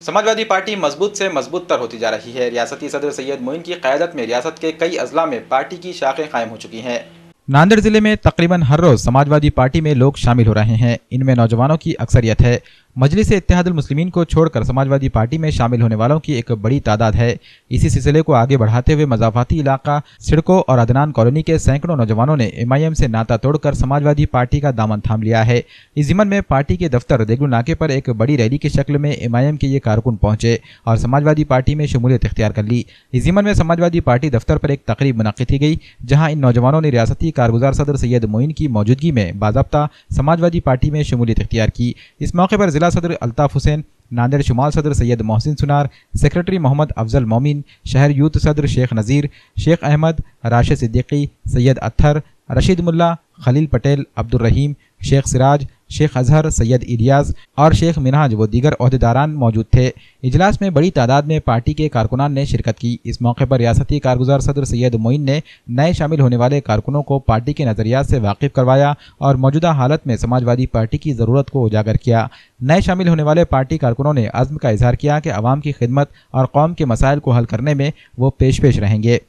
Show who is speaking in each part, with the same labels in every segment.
Speaker 1: Samajwadi party मजबूत से मजबूत तर होती जा रही है। रियासती सदर सैयद मोइन की क़यादत में रियासत के कई अजला में पार्टी की शाखें कायम हो चुकी हैं। नांदेड़ जिले में तकरीबन हर रोज समाजवादी पार्टी में लोग शामिल हो रहे हैं। इनमें नौजवानों की अक्सरियत है। मजलिस इत्तेहादुल मुस्लिमीन को छोड़कर समाजवादी पार्टी में शामिल होने वालों की एक बड़ी तादाद है। इसी सिलसिले को आगे बढ़ाते हुए मज़ाफ़ाती इलाका सिडको और अदनान कॉलोनी के सैकड़ों नौजवानों ने एमआईएम से नाता तोड़कर समाजवादी पार्टी का दामन थाम लिया है। इस ज़िमन में पार्टी के दफ्तर देगलू नाके पर एक बड़ी रैली की शक्ल में एमआईएम के ये कारकुन पहुंचे और समाजवादी पार्टी में शमूलियत इख्तियार कर ली। इस ज़िमन में समाजवादी पार्टी दफ्तर पर एक तकरीब मुनक़्क़िद की गई, जहाँ इन नौजवानों ने रियासती कारगुजार सदर सैयद मोइन की मौजूदगी में बाज़ाब्ता समाजवादी पार्टी में शमूलियत इख्तियार की। इस मौके पर जिला सदर अल्ताफ़ हुसैन, नांदेड़ शुमाल सदर सैयद मोहसिन सुनार, सेक्रेटरी मोहम्मद अफजल मोमिन, शहर यूथ सदर शेख नज़ीर, शेख अहमद, राशिद सिद्दीकी, सैयद अत्थर, रशीद मुल्ला, खलील पटेल, अब्दुल रहीम, शेख सिराज, शेख अजहर, सैयद इलियास और शेख मिनहाज व दीगर ओहदेदारान मौजूद थे। इजलास में बड़ी तादाद में पार्टी के कारकुनान ने शिरकत की। इस मौके पर रियासती कारगुजार सदर सैयद मोइन ने नए शामिल होने वाले कारकुनों को पार्टी के नज़रियात से वाकिफ करवाया और मौजूदा हालत में समाजवादी पार्टी की ज़रूरत को उजागर किया। नए शामिल होने वाले पार्टी कारकुनों ने अज़्म का इजहार किया कि अवाम की खिदमत और कौम के मसाइल को हल करने में वो पेश रहेंगे।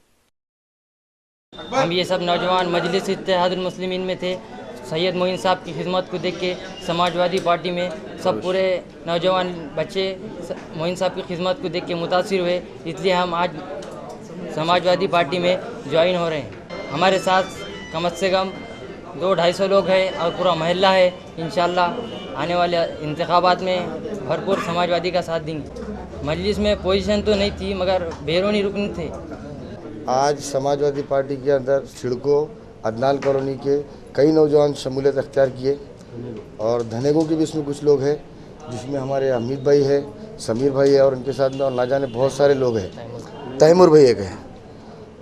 Speaker 2: हम ये सब नौजवान मजलिस इत्तेहादुल मुस्लिमीन में थे। सैयद मोइन साहब की खिदमत को देख के समाजवादी पार्टी में सब पूरे नौजवान बच्चे मोइन साहब की खिदमत को देख के मुतासिर हुए, इसलिए हम आज समाजवादी पार्टी में ज्वाइन हो रहे हैं। हमारे साथ कम से कम 200-250 लोग हैं और पूरा महल्ला है। इंशाल्लाह आने वाले इंतखाबात में भरपूर समाजवादी का साथ देंगे। मजलिस में पोजीशन तो नहीं थी मगर बैरूनी रुकन थे।
Speaker 3: आज समाजवादी पार्टी के अंदर सिडको अदनान कॉलोनी के कई नौजवान शमूलियत अख्तियार किए और धनेगों के भी इसमें कुछ लोग हैं, जिसमें हमारे हमीद भाई है, समीर भाई है और उनके साथ में और ना जाने बहुत सारे लोग हैं, तैमूर भाई एक है।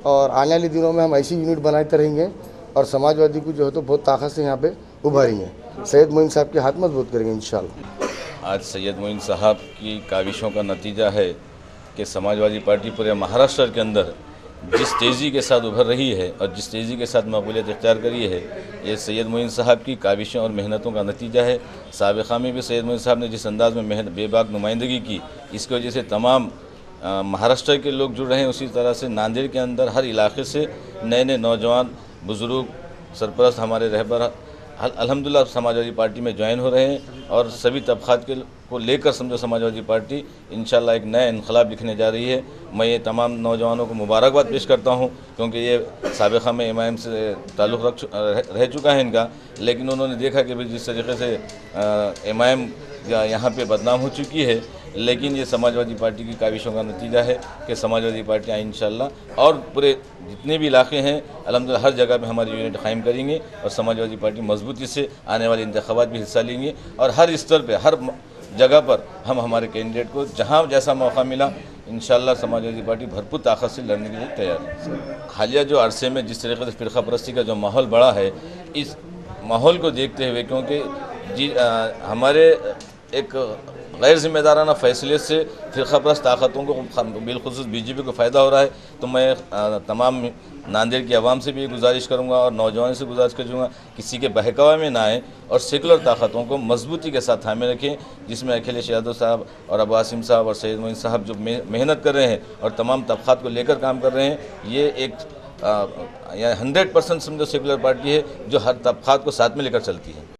Speaker 3: और आने वाले दिनों में हम ऐसी यूनिट बनाते रहेंगे और समाजवादी को जो है तो बहुत ताकत से यहाँ पे उभारेंगे। सैयद मोइन साहब के हाथ मजबूत करेंगे इंशाल्लाह।
Speaker 4: आज सैयद मोइन साहब की काविशों का नतीजा है कि समाजवादी पार्टी पूरे महाराष्ट्र के अंदर जिस तेज़ी के साथ उभर रही है और जिस तेज़ी के साथ मकबूलियत इख्तियार करी है, ये सैयद मोइन साहब की काविशों और मेहनतों का नतीजा है। साबिक़ा में भी सैयद मोइन साहब ने जिस अंदाज़ में बेबाक नुमाइंदगी की, इसकी वजह से तमाम महाराष्ट्र के लोग जुड़ रहे हैं। उसी तरह से नांदेड़ के अंदर हर इलाके से नए नए नौजवान, बुज़ुर्ग, सरपरस्त हमारे रहबर अल्हम्दुलिल्लाह समाजवादी पार्टी में ज्वाइन हो रहे हैं और सभी तबक़ात के को लेकर समझो समाजवादी पार्टी इंशाल्लाह एक नया इनकलाब लिखने जा रही है। मैं ये तमाम नौजवानों को मुबारकबाद पेश करता हूँ, क्योंकि ये साबिक़ा में एमआईएम से ताल्लुक़ रह चुका है इनका, लेकिन उन्होंने देखा कि भाई जिस तरीके से एमआईएम यहाँ पे बदनाम हो चुकी है, लेकिन ये समाजवादी पार्टी की काविशों का नतीजा है कि समाजवादी पार्टियाँ इंशाल्लाह और पूरे जितने भी इलाके हैं अल्हम्दुलिल्लाह हर जगह पे हमारी यूनिट कायम करेंगे और समाजवादी पार्टी मजबूती से आने वाले इंतखाबात भी हिस्सा लेंगे और हर स्तर पे हर जगह पर हम हमारे कैंडिडेट को जहाँ जैसा मौका मिला इंशाल्लाह समाजवादी पार्टी भरपूर ताकत से लड़ने के लिए तैयार है। हालिया जो अरसे में जिस तरीके से फ़िरक़ा परस्ती का जो माहौल बढ़ा है, इस माहौल को देखते हुए क्योंकि हमारे एक गैर ज़िम्मेदाराना फ़ैसले से फ़िरक़ा परस्त ताकतों को बिलख़ुसूस बीजेपी को फ़ायदा हो रहा है, तो मैं तमाम नांदेड़ की आवाम से भी गुजारिश करूंगा और नौजवानों से गुजारिश करूँगा किसी के बहकावे में ना आए और सेकुलर ताकतों को मजबूती के साथ थामे रखें, जिसमें अखिलेश यादव साहब और अबू आसिम साहब और सैयद मोइन साहब जो मेहनत कर रहे हैं और तमाम तबक़ात को लेकर काम कर रहे हैं। ये एक 100% समझो सेकुलर पार्टी है जो हर तबक़ात को साथ में लेकर चलती है।